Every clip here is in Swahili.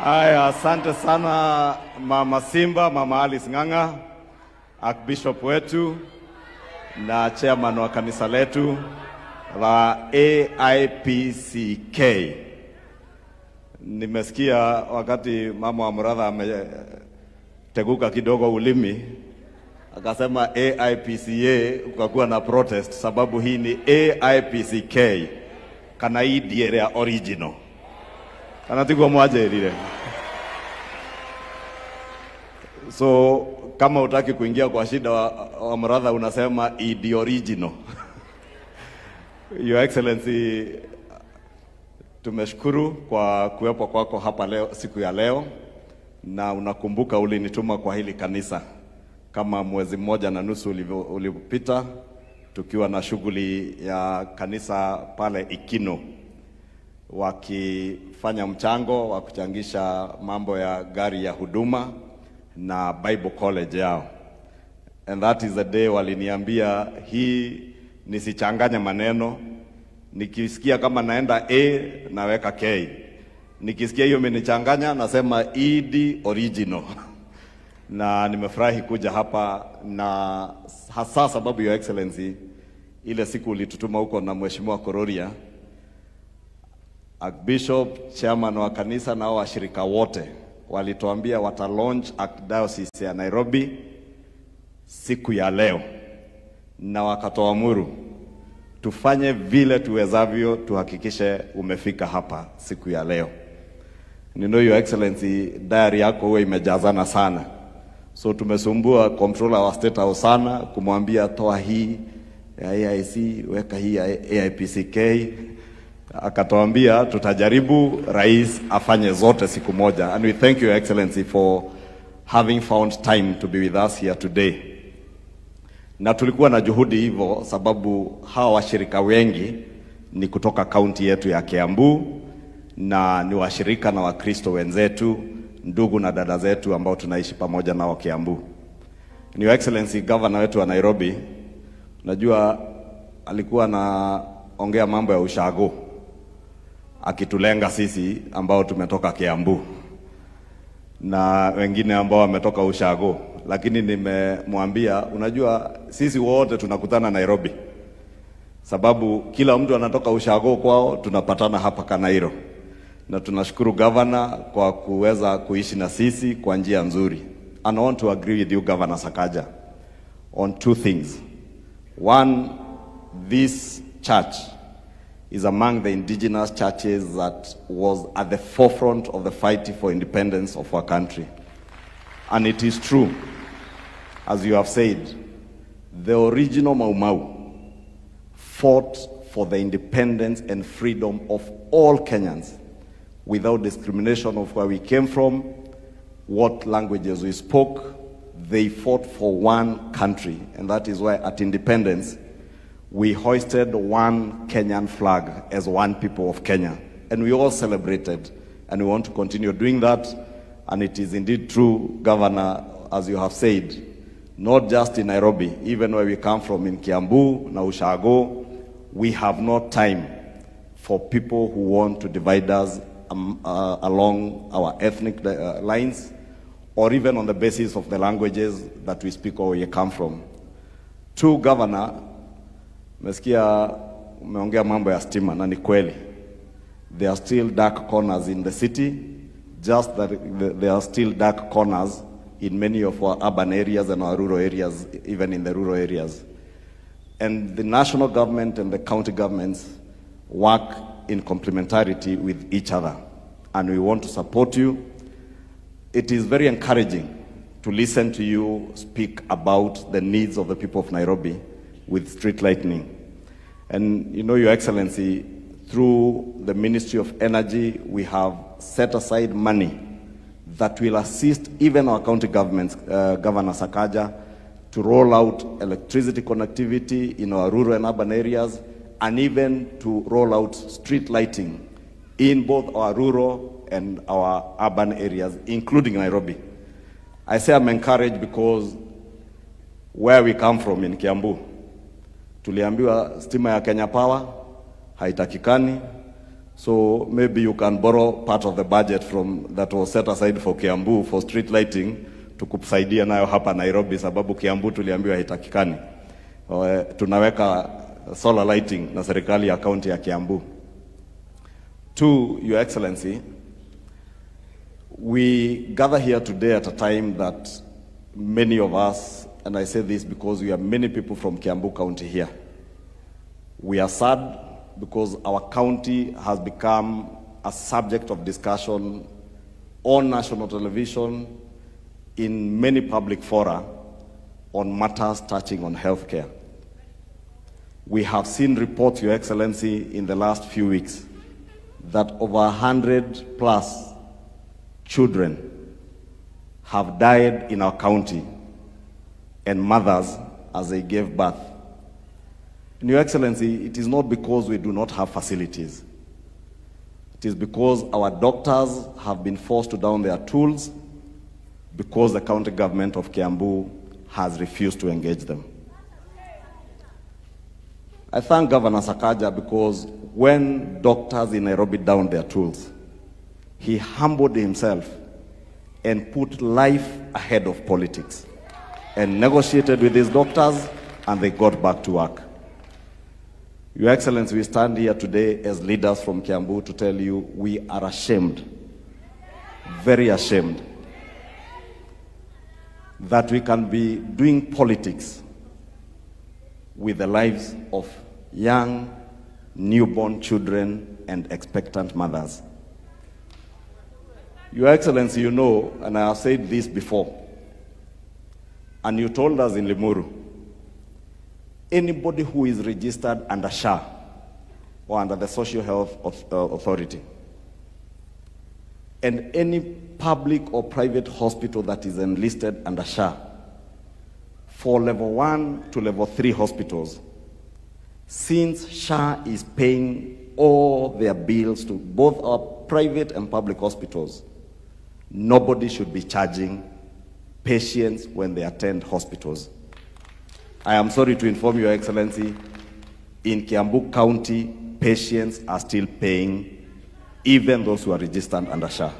Aya, asante sana Mama Simba, Mama Alice Ng'ang'a, Archbishop wetu na chairman wa kanisa letu la AIPCK. Nimesikia wakati mama wa Muratha ameteguka kidogo ulimi, akasema AIPCA, ukakuwa na protest sababu hii ni AIPCK. Kana hii ndiye ya original. Kana tigwa mwaje lile. So kama utaki kuingia kwa shida wa Muratha unasema the original. Your Excellency, tumeshukuru kwa kuwepo kwako hapa leo, siku ya leo, na unakumbuka ulinituma kwa hili kanisa kama mwezi mmoja na nusu ulipita, tukiwa na shughuli ya kanisa pale Ikino, wakifanya mchango wa kuchangisha mambo ya gari ya huduma na Bible College yao. And that is the day waliniambia hii nisichanganye maneno, nikisikia kama naenda A naweka K, nikisikia hiyo imenichanganya nasema the original. Na nimefurahi kuja hapa, na hasa sababu Your Excellency, ile siku ulitutuma huko na Mheshimiwa Kororia, Archbishop, chairman wa kanisa na washirika wote walituambia wata launch Archdiocese ya Nairobi siku ya leo, na wakatoamuru tufanye vile tuwezavyo tuhakikishe umefika hapa siku ya leo. You know, Your Excellency, diary yako huwa imejazana sana, so tumesumbua controller wa State House sana kumwambia toa hii ya AIC, weka hii ya AIPCK. Akatuambia tutajaribu rais afanye zote siku moja, and we thank you, Your Excellency, for having found time to be with us here today. Na tulikuwa na juhudi hivyo sababu hawa washirika wengi ni kutoka kaunti yetu ya Kiambu, na ni washirika na Wakristo wenzetu, ndugu na dada zetu ambao tunaishi pamoja nao Kiambu. Your Excellency, Governor wetu wa Nairobi, najua alikuwa anaongea mambo ya ushago, akitulenga sisi ambao tumetoka Kiambu na wengine ambao wametoka ushago, lakini nimemwambia unajua sisi wote tunakutana Nairobi sababu kila mtu anatoka ushago kwao, tunapatana hapa Kanairo. Na tunashukuru governor kwa kuweza kuishi na sisi kwa njia nzuri. And I want to agree with you, Governor Sakaja, on two things. One, this church is among the indigenous churches that was at the forefront of the fight for independence of our country. And it is true, as you have said, the original Mau Mau fought for the independence and freedom of all Kenyans without discrimination of where we came from, what languages we spoke. They fought for one country, and that is why at independence we hoisted one Kenyan flag as one people of Kenya, and we all celebrated, and we want to continue doing that. And it is indeed true, Governor, as you have said, not just in Nairobi, even where we come from in Kiambu, na Ushago, we have no time for people who want to divide us along our ethnic lines, or even on the basis of the languages that we speak or we come from. Two, Governor, mesikia umeongea mambo ya stima, na ni kweli. There are still dark corners in the city, just that there are still dark corners in many of our urban areas and our rural areas, even in the rural areas. And the national government and the county governments work in complementarity with each other, and we want to support you. It is very encouraging to listen to you speak about the needs of the people of Nairobi with street lighting. And you know, Your Excellency, through the Ministry of Energy, we have set aside money that will assist even our county governments, Governor Sakaja, to roll out electricity connectivity in our rural and urban areas, and even to roll out street lighting in both our rural and our urban areas, including Nairobi. I say I'm encouraged because where we come from in Kiambu, tuliambiwa stima ya Kenya Power haitakikani, So maybe you can borrow part of the budget from that was set aside for Kiambu for street lighting tukusaidia nayo hapa Nairobi, sababu Kiambu tuliambiwa haitakikani. Tunaweka solar lighting na serikali ya county ya Kiambu. Two, Your Excellency, we gather here today at a time that many of us, and I say this because we have many people from Kiambu County here, we are sad because our county has become a subject of discussion on national television, in many public fora, on matters touching on healthcare. We have seen reports, Your Excellency, in the last few weeks that over 100 plus children have died in our county, and mothers as they gave birth. And Your Excellency, it is not because we do not have facilities. It is because our doctors have been forced to down their tools because the county government of Kiambu has refused to engage them. I thank Governor Sakaja because when doctors in Nairobi downed their tools, he humbled himself and put life ahead of politics and negotiated with his doctors, and they got back to work. Your Excellency, we stand here today as leaders from Kiambu to tell you we are ashamed, very ashamed, that we can be doing politics with the lives of young, newborn children and expectant mothers. Your Excellency, you know, and I have said this before, and you told us in Limuru, anybody who is registered under SHA or under the Social Health Authority, and any public or private hospital that is enlisted under SHA, for level 1 to level 3 hospitals, since SHA is paying all their bills to both our private and public hospitals, nobody should be charging patients when they attend hospitals. I am sorry to inform Your Excellency, in Kiambu County, patients are still paying, even those who are registered under SHA.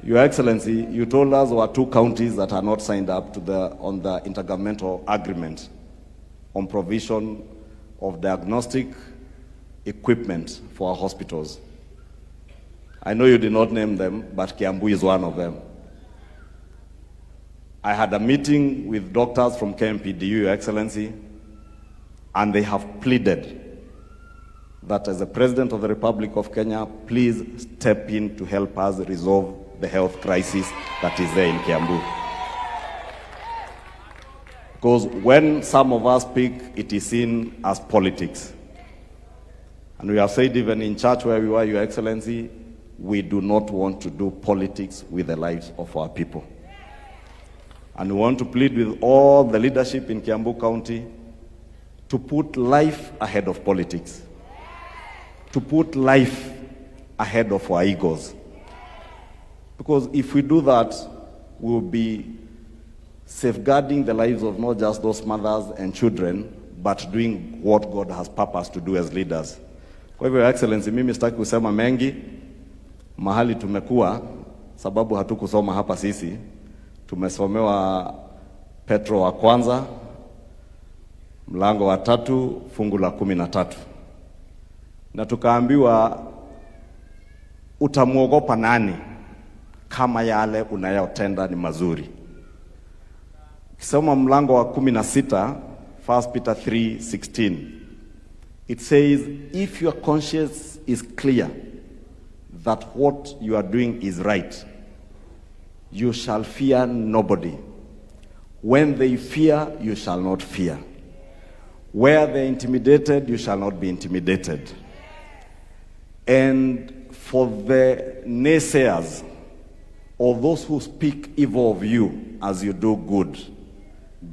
Your Excellency, you told us there are 2 counties that are not signed up to on the intergovernmental agreement on provision of diagnostic equipment for our hospitals. I know you did not name them, but Kiambu is one of them. I had a meeting with doctors from KMPDU, Your Excellency, and they have pleaded that as the President of the Republic of Kenya, please step in to help us resolve the health crisis that is there in Kiambu. Because when some of us speak, it is seen as politics. And we have said even in church where we were, Your Excellency, we do not want to do politics with the lives of our people. And we want to plead with all the leadership in Kiambu County to put life ahead of politics, to put life ahead of our egos. Because if we do that, we'll be safeguarding the lives of not just those mothers and children, but doing what God has purposed to do as leaders. Kwa hivyo, Your Excellency, mimi sitaki kusema mengi, mahali tumekuwa, sababu hatukusoma hapa sisi, tumesomewa Petro wa kwanza, mlango wa 3, fungu la 13. Na tukaambiwa utamuogopa nani kama yale unayotenda ni mazuri. Kisoma mlango wa 16, 1 Peter 3:16. It says, if your conscience is clear that what you are doing is right, you shall fear nobody. When they fear, you shall not fear. Where they are intimidated, you shall not be intimidated. And for the naysayers, or those who speak evil of you as you do good,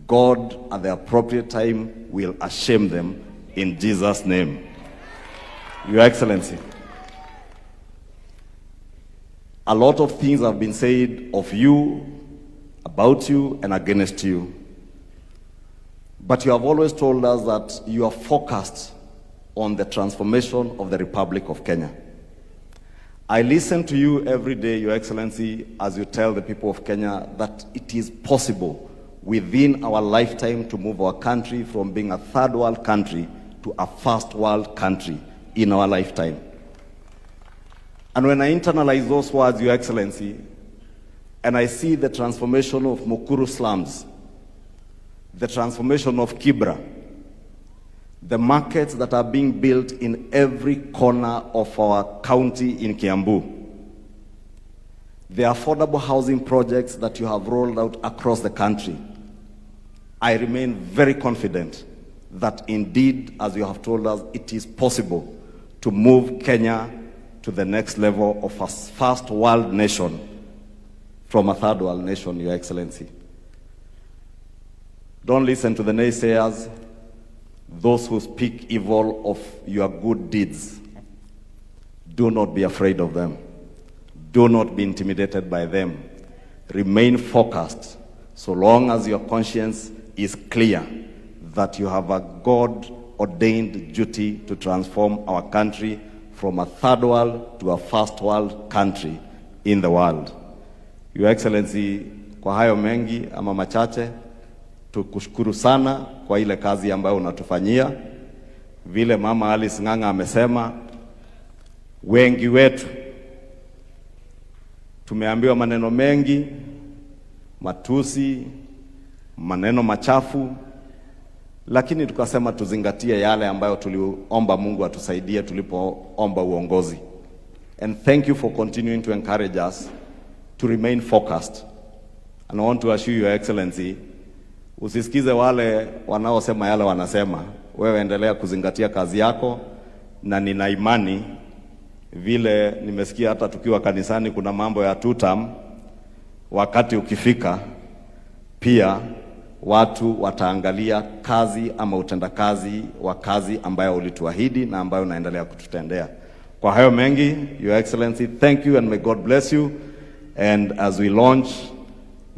God at the appropriate time will ashame them in Jesus' name. Your Excellency, a lot of things have been said of you, about you, and against you. But you have always told us that you are focused on the transformation of the Republic of Kenya. I listen to you every day, Your Excellency, as you tell the people of Kenya that it is possible within our lifetime to move our country from being a third world country to a first world country in our lifetime. And when I internalize those words, Your Excellency, and I see the transformation of Mukuru slums, the transformation of Kibra, the markets that are being built in every corner of our county in Kiambu, the affordable housing projects that you have rolled out across the country, I remain very confident that indeed, as you have told us, it is possible to move Kenya to the next level of a first world nation from a third world nation, Your Excellency. Don't listen to the naysayers, those who speak evil of your good deeds. Do not be afraid of them. Do not be intimidated by them. Remain focused so long as your conscience is clear that you have a God-ordained duty to transform our country from a third world to a first world country in the world. Your Excellency, kwa hayo mengi ama machache, tukushukuru sana kwa ile kazi ambayo unatufanyia. Vile Mama Alice Ng'ang'a amesema, wengi wetu tumeambiwa maneno mengi, matusi, maneno machafu, lakini tukasema tuzingatie yale ambayo tuliomba Mungu atusaidie tulipoomba uongozi. And thank you for continuing to encourage us to remain focused. And I want to assure Your Excellency, usisikize wale wanaosema yale wanasema. Wewe endelea kuzingatia kazi yako, na nina imani vile nimesikia hata tukiwa kanisani kuna mambo ya tutam, wakati ukifika pia watu wataangalia kazi ama utendakazi wa kazi ambayo ulituahidi na ambayo unaendelea kututendea. Kwa hayo mengi, Your Excellency, thank you and may God bless you. And as we launch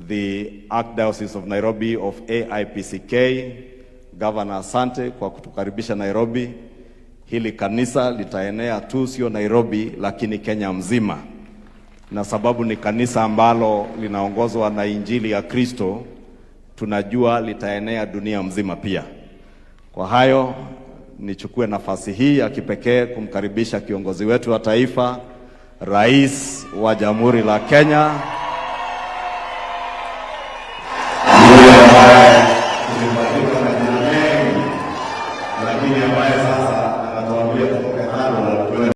the Archdiocese of Nairobi of AIPCK, Governor, asante kwa kutukaribisha Nairobi. Hili kanisa litaenea tu sio Nairobi lakini Kenya mzima. Na sababu ni kanisa ambalo linaongozwa na Injili ya Kristo, tunajua litaenea dunia mzima pia. Kwa hayo, nichukue nafasi hii ya kipekee kumkaribisha kiongozi wetu wa taifa, Rais wa Jamhuri la Kenya,